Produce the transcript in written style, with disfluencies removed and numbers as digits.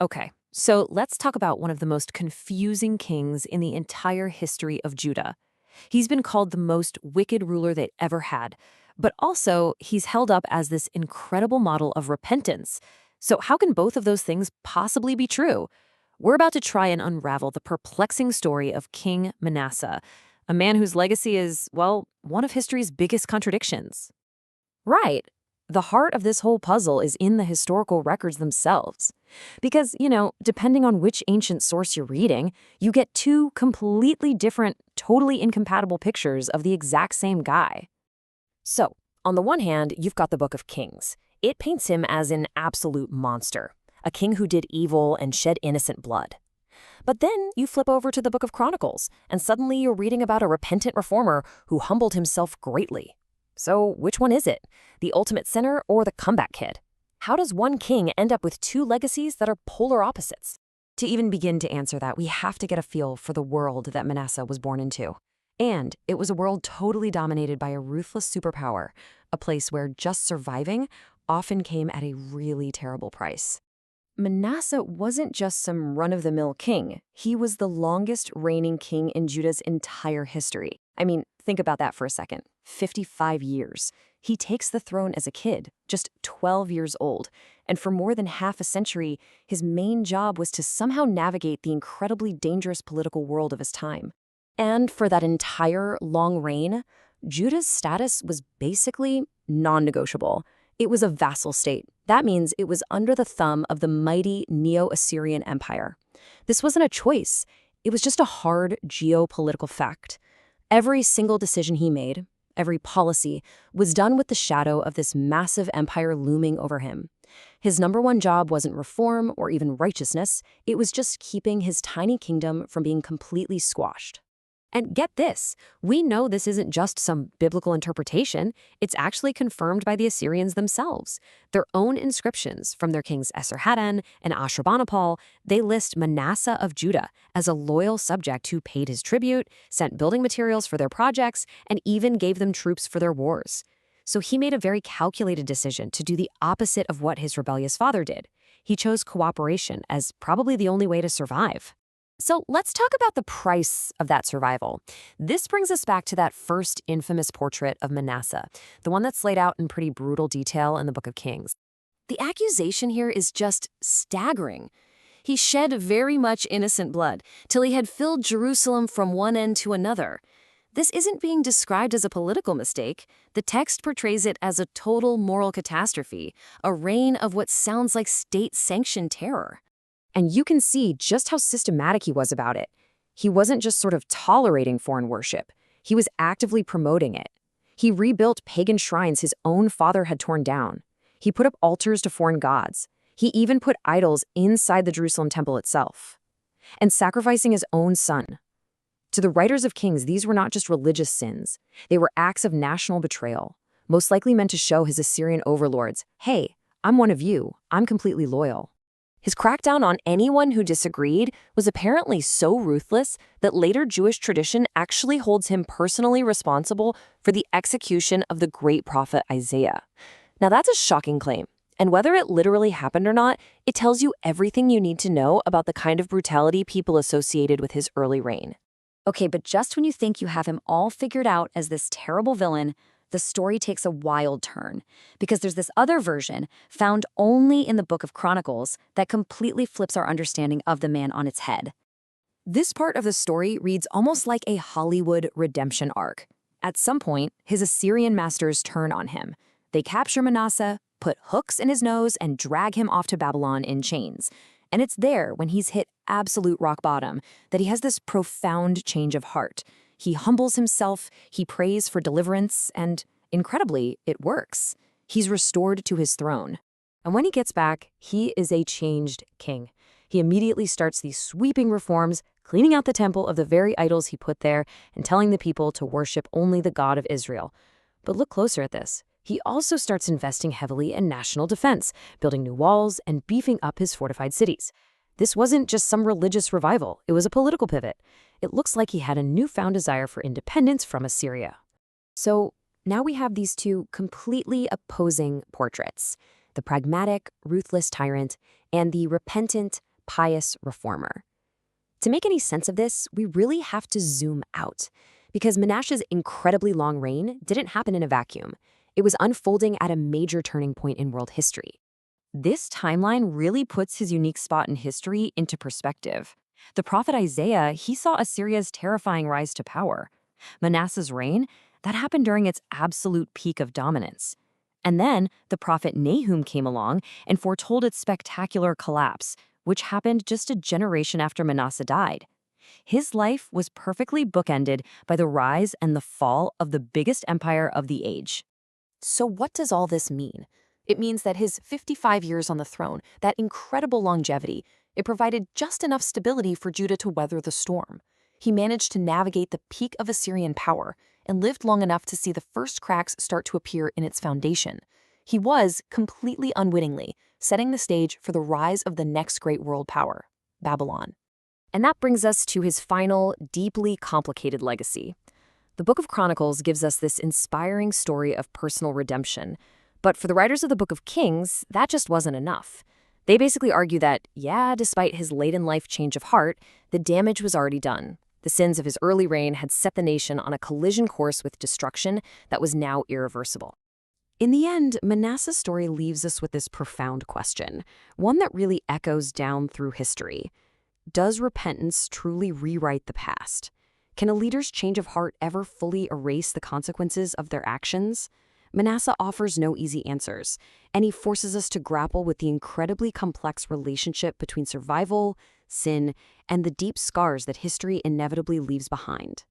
Okay, so let's talk about one of the most confusing kings in the entire history of Judah. He's been called the most wicked ruler they ever had, but also he's held up as this incredible model of repentance. So, how can both of those things possibly be true? We're about to try and unravel the perplexing story of King Manasseh, a man whose legacy is, well, one of history's biggest contradictions. Right. The heart of this whole puzzle is in the historical records themselves. Because, depending on which ancient source you're reading, you get two completely different, totally incompatible pictures of the exact same guy. So, on the one hand, you've got the Book of Kings. It paints him as an absolute monster, a king who did evil and shed innocent blood. But then you flip over to the Book of Chronicles, and suddenly you're reading about a repentant reformer who humbled himself greatly. So which one is it? The ultimate sinner or the comeback kid? How does one king end up with two legacies that are polar opposites? To even begin to answer that, we have to get a feel for the world that Manasseh was born into. And it was a world totally dominated by a ruthless superpower, a place where just surviving often came at a really terrible price. Manasseh wasn't just some run-of-the-mill king. He was the longest reigning king in Judah's entire history. I mean, think about that for a second. 55 years. He takes the throne as a kid, just 12 years old, and for more than half a century, his main job was to somehow navigate the incredibly dangerous political world of his time. And for that entire long reign, Judah's status was basically non-negotiable. It was a vassal state. That means it was under the thumb of the mighty Neo-Assyrian Empire. This wasn't a choice. It was just a hard geopolitical fact. Every single decision he made, every policy, was done with the shadow of this massive empire looming over him. His number one job wasn't reform or even righteousness. It was just keeping his tiny kingdom from being completely squashed. And get this, we know this isn't just some biblical interpretation. It's actually confirmed by the Assyrians themselves. Their own inscriptions from their kings Esarhaddon and Ashurbanipal, they list Manasseh of Judah as a loyal subject who paid his tribute, sent building materials for their projects, and even gave them troops for their wars. So he made a very calculated decision to do the opposite of what his rebellious father did. He chose cooperation as probably the only way to survive. So let's talk about the price of that survival. This brings us back to that first infamous portrait of Manasseh, the one that's laid out in pretty brutal detail in the Book of Kings. The accusation here is just staggering. He shed very much innocent blood till he had filled Jerusalem from one end to another. This isn't being described as a political mistake. The text portrays it as a total moral catastrophe, a reign of what sounds like state-sanctioned terror. And you can see just how systematic he was about it. He wasn't just sort of tolerating foreign worship. He was actively promoting it. He rebuilt pagan shrines his own father had torn down. He put up altars to foreign gods. He even put idols inside the Jerusalem temple itself. And sacrificing his own son. To the writers of Kings, these were not just religious sins. They were acts of national betrayal, most likely meant to show his Assyrian overlords, hey, I'm one of you. I'm completely loyal. His crackdown on anyone who disagreed was apparently so ruthless that later Jewish tradition actually holds him personally responsible for the execution of the great prophet Isaiah. Now that's a shocking claim, and whether it literally happened or not, it tells you everything you need to know about the kind of brutality people associated with his early reign. Okay, but just when you think you have him all figured out as this terrible villain, the story takes a wild turn, because there's this other version found only in the Book of Chronicles that completely flips our understanding of the man on its head. This part of the story reads almost like a Hollywood redemption arc. At some point, his Assyrian masters turn on him. They capture Manasseh, put hooks in his nose, and drag him off to Babylon in chains. And it's there, when he's hit absolute rock bottom, that he has this profound change of heart. He humbles himself, he prays for deliverance, and incredibly, it works. He's restored to his throne. And when he gets back, he is a changed king. He immediately starts these sweeping reforms, cleaning out the temple of the very idols he put there and telling the people to worship only the God of Israel. But look closer at this. He also starts investing heavily in national defense, building new walls and beefing up his fortified cities. This wasn't just some religious revival, it was a political pivot. It looks like he had a newfound desire for independence from Assyria. So now we have these two completely opposing portraits, the pragmatic, ruthless tyrant and the repentant, pious reformer. To make any sense of this, we really have to zoom out, because Manasseh's incredibly long reign didn't happen in a vacuum. It was unfolding at a major turning point in world history. This timeline really puts his unique spot in history into perspective. The prophet Isaiah, he saw Assyria's terrifying rise to power. Manasseh's reign, that happened during its absolute peak of dominance. And then the prophet Nahum came along and foretold its spectacular collapse, which happened just a generation after Manasseh died. His life was perfectly bookended by the rise and the fall of the biggest empire of the age. So what does all this mean? It means that his 55 years on the throne, that incredible longevity, it provided just enough stability for Judah to weather the storm. He managed to navigate the peak of Assyrian power and lived long enough to see the first cracks start to appear in its foundation. He was, completely unwittingly, setting the stage for the rise of the next great world power, Babylon. And that brings us to his final, deeply complicated legacy. The Book of Chronicles gives us this inspiring story of personal redemption. But for the writers of the Book of Kings, that just wasn't enough. They basically argue that, yeah, despite his late-in-life change of heart, the damage was already done. The sins of his early reign had set the nation on a collision course with destruction that was now irreversible. In the end, Manasseh's story leaves us with this profound question, one that really echoes down through history. Does repentance truly rewrite the past? Can a leader's change of heart ever fully erase the consequences of their actions? Manasseh offers no easy answers, and he forces us to grapple with the incredibly complex relationship between survival, sin, and the deep scars that history inevitably leaves behind.